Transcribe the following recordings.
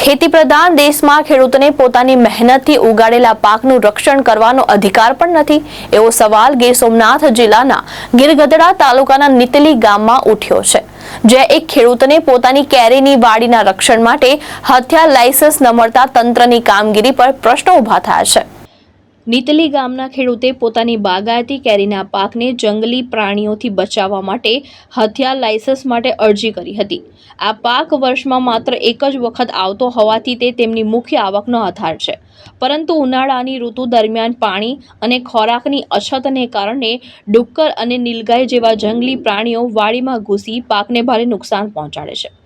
ખેતી પ્રધાન દેશમાં ખેડૂતોને પોતાની મહેનતથી ઉગાડેલા પાકનું રક્ષણ કરવાનો અધિકાર પણ નથી, એવો સવાલ ગીર સોમનાથ જિલ્લાના ગીરગઢડા તાલુકાના નીતલી ગામમાં ઉઠ્યો છે, જ્યાં એક ખેડૂતને પોતાની કેરીની વાડીના રક્ષણ માટે હથિયાર લાયસન્સ ન મળતા તંત્રની કામગીરી પર પ્રશ્નો ઉભા થયા છે। નીતલી ગામના ખેડૂતે પોતાની બાગાયતી કેરીના પાકને જંગલી પ્રાણીઓથી બચાવવા માટે હથિયાર લાયસન્સ માટે અરજી કરી હતી। આ પાક વર્ષમાં માત્ર એક જ વખત આવતો હોવાથી તે તેમની મુખ્ય આવકનો આધાર છે, પરંતુ ઉનાળાની ઋતુ દરમિયાન પાણી અને ખોરાકની અછતને કારણે ડુક્કર અને નીલગાય જેવા જંગલી પ્રાણીઓ વાડીમાં ઘૂસી પાકને ભારે નુકસાન પહોંચાડે છે।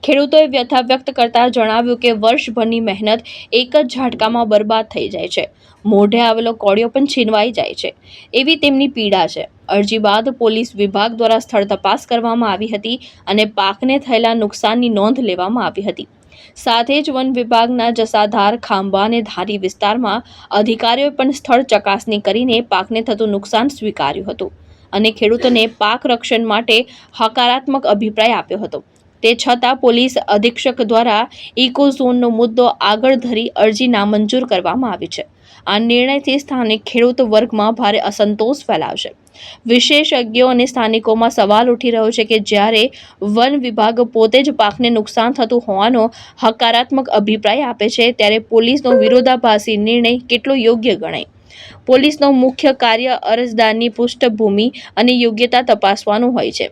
ખેડૂતોએ વ્યથા વ્યક્ત કરતા જણાવ્યું કે વર્ષભરની મહેનત એક જ ઝાટકામાં બરબાદ થઈ જાય છે, મોઢે આવેલો કોળિયો પણ છીનવાઈ જાય છે, એવી તેમની પીડા છે। અરજી બાદ પોલીસ વિભાગ દ્વારા સ્થળ તપાસ કરવામાં આવી હતી અને પાકને થયેલા નુકસાનની નોંધ લેવામાં આવી હતી। સાથે જ વન વિભાગના જસાધાર, ખાંભા અને ધારી વિસ્તારમાં અધિકારીઓએ પણ સ્થળ ચકાસણી કરીને પાકને થતું નુકસાન સ્વીકાર્યું હતું અને ખેડૂતોને પાક રક્ષણ માટે હકારાત્મક અભિપ્રાય આપ્યો હતો। તે છતાં પોલીસ અધિક્ષક દ્વારા ઇકોઝોનનો મુદ્દો આગળ ધરી અરજી નામંજૂર કરવામાં આવી છે। આ નિર્ણયથી સ્થાનિક ખેડૂત વર્ગમાં ભારે અસંતોષ ફેલાવશે। વિશેષજ્ઞો અને સ્થાનિકોમાં સવાલ ઉઠી રહ્યો છે કે જ્યારે વન વિભાગ પોતે જ પાકને નુકસાન થતું હોવાનો હકારાત્મક અભિપ્રાય આપે છે, ત્યારે પોલીસનો વિરોધાભાસી નિર્ણય કેટલો યોગ્ય ગણાય? પોલીસનો મુખ્ય કાર્ય અરજદારની પૃષ્ઠભૂમિ અને યોગ્યતા તપાસવાનું હોય છે,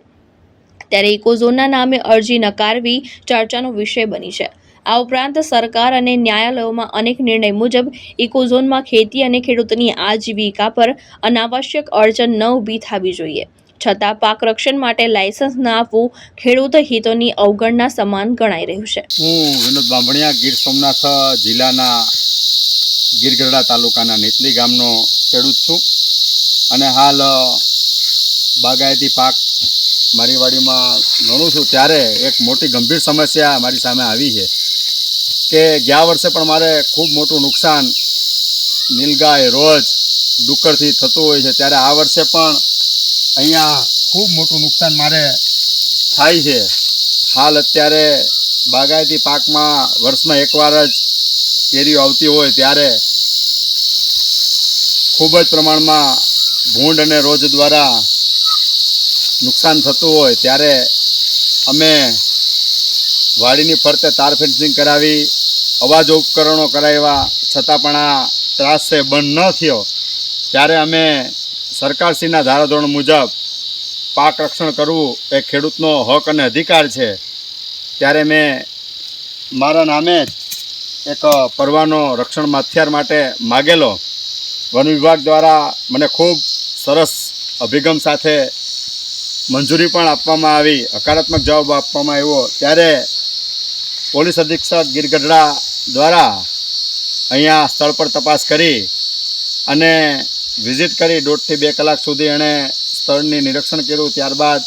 ત્યારે ઇકોઝોનના નામે અરજી નકારવી ચર્ચાનો વિષય બની છે। આ ઉપરાંત સરકાર અને ન્યાયાલયોમાં અનેક નિર્ણય મુજબ ઇકોઝોનમાં ખેતી અને ખેડૂતની આજીવિકા પર અનાવશ્યક અડચણ ન ઊભી થવી જોઈએ, છતાં પાક રક્ષણ માટે લાયસન્સ ન આપવું ખેડૂત હિતોની અવગણના સમાન ગણાઈ રહ્યું છે। હું વિનોદ બાંભણિયા ગીર સોમનાથ જિલ્લાના ગીરગઢડા તાલુકાના નીતલી ગામનો ખેડૂત છું અને હાલ બાગાયતી પાક મારી વાડીમાં ગણું છું, ત્યારે એક મોટી ગંભીર સમસ્યા મારી સામે આવી છે કે ગયા વર્ષે પણ મારે ખૂબ મોટું નુકસાન નીલગાય, રોજ, ડુક્કરથી થતું હોય છે, ત્યારે આ વર્ષે પણ અહીંયા ખૂબ મોટું નુકસાન મારે થાય છે। હાલ અત્યારે બાગાયતી પાકમાં વર્ષમાં એકવાર જ કેરીઓ આવતી હોય ત્યારે ખૂબ જ પ્રમાણમાં ભૂંડ અને રોજ દ્વારા નુકસાન થતું હોય, ત્યારે અમે વાડીની ફરતે તાર ફેન્સિંગ કરાવી, અવાજ ઉપકરણો કરાવ્યા, છતાં પણ આ ત્રાસ છે બંધ ન થયો। ત્યારે અમે સરકારશ્રીના ધારાધોરણ મુજબ પાક રક્ષણ કરવું એ ખેડૂતનો હક અને અધિકાર છે, ત્યારે મેં મારા નામે જ એક પરવાનો રક્ષણ હથિયાર માટે માગેલો। વન વિભાગ દ્વારા મને ખૂબ સરસ અભિગમ સાથે મંજૂરી પણ આપવામાં આવી, હકારાત્મક જવાબ આપવામાં આવ્યો। ત્યારે પોલીસ અધિક્ષક ગીરગઢડા દ્વારા અહીંયા સ્થળ પર તપાસ કરી અને વિઝિટ કરી 1.5 થી 2 કલાક સુધી એણે સ્થળની નિરીક્ષણ કર્યું। ત્યારબાદ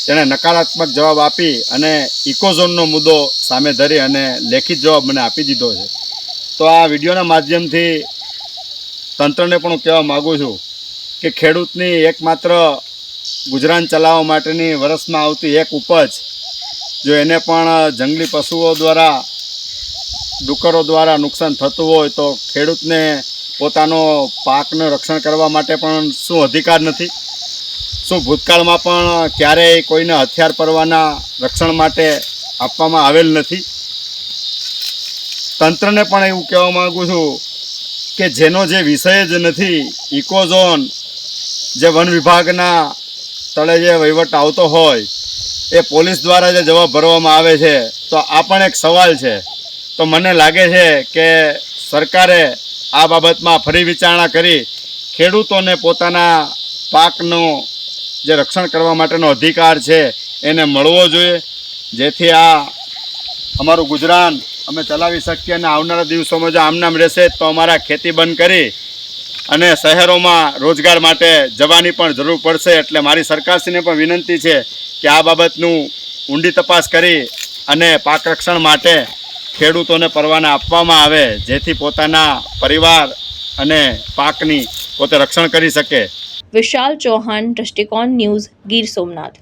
તેણે નકારાત્મક જવાબ આપી અને ઇકોઝોનનો મુદ્દો સામે ધરી અને લેખિત જવાબ મને આપી દીધો છે। તો આ વિડીયોના માધ્યમથી તંત્રને પણ હું કહેવા માગું છું કે ખેડૂતની એકમાત્ર ગુજરાન ચલાવવા માટેની વર્ષમાં આવતી એક ઉપજ જો એને પણ જંગલી પશુઓ દ્વારા, ડુક્કરો દ્વારા નુકસાન થતું હોય તો ખેડૂતને પોતાનો પાકનું રક્ષણ કરવા માટે પણ શું અધિકાર નથી? શું ભૂતકાળમાં પણ ક્યારેય કોઈને હથિયાર પરવાના રક્ષણ માટે આપવામાં આવેલ નથી? તંત્રને પણ એવું કહેવા માગું છું કે જેનો જે વિષય જ નથી, ઇકોઝોન જે વન વિભાગના તળે જે વહીવટ આવતો હોય એ પોલીસ દ્વારા જે જવાબ ભરવામાં આવે છે, તો આ પણ એક સવાલ છે। તો મને લાગે છે કે સરકારે આ બાબતમાં ફરી વિચારણા કરી ખેડૂતોને પોતાના પાકનું જે રક્ષણ કરવા માટેનો અધિકાર છે એને મળવો જોઈએ, જેથી આ અમારું ગુજરાન અમે ચલાવી શકીએ અને આવનારા દિવસોમાં જો આમનામ રહેશે તો અમારા ખેતી બંધ કરી અને શહેરોમાં રોજગાર માટે જવાની પણ જરૂર પડશે। એટલે મારી સરકારશ્રીને પણ વિનંતી છે કે આ બાબતનું ઊંડી તપાસ કરી અને પાક રક્ષણ માટે ખેડૂતોને પરવાના આપવામાં આવે, જેથી પોતાના પરિવાર અને પાકની પોતે રક્ષણ કરી શકે। વિશાલ ચૌહાણ, દ્રષ્ટિકોણ ન્યૂઝ, ગીર સોમનાથ।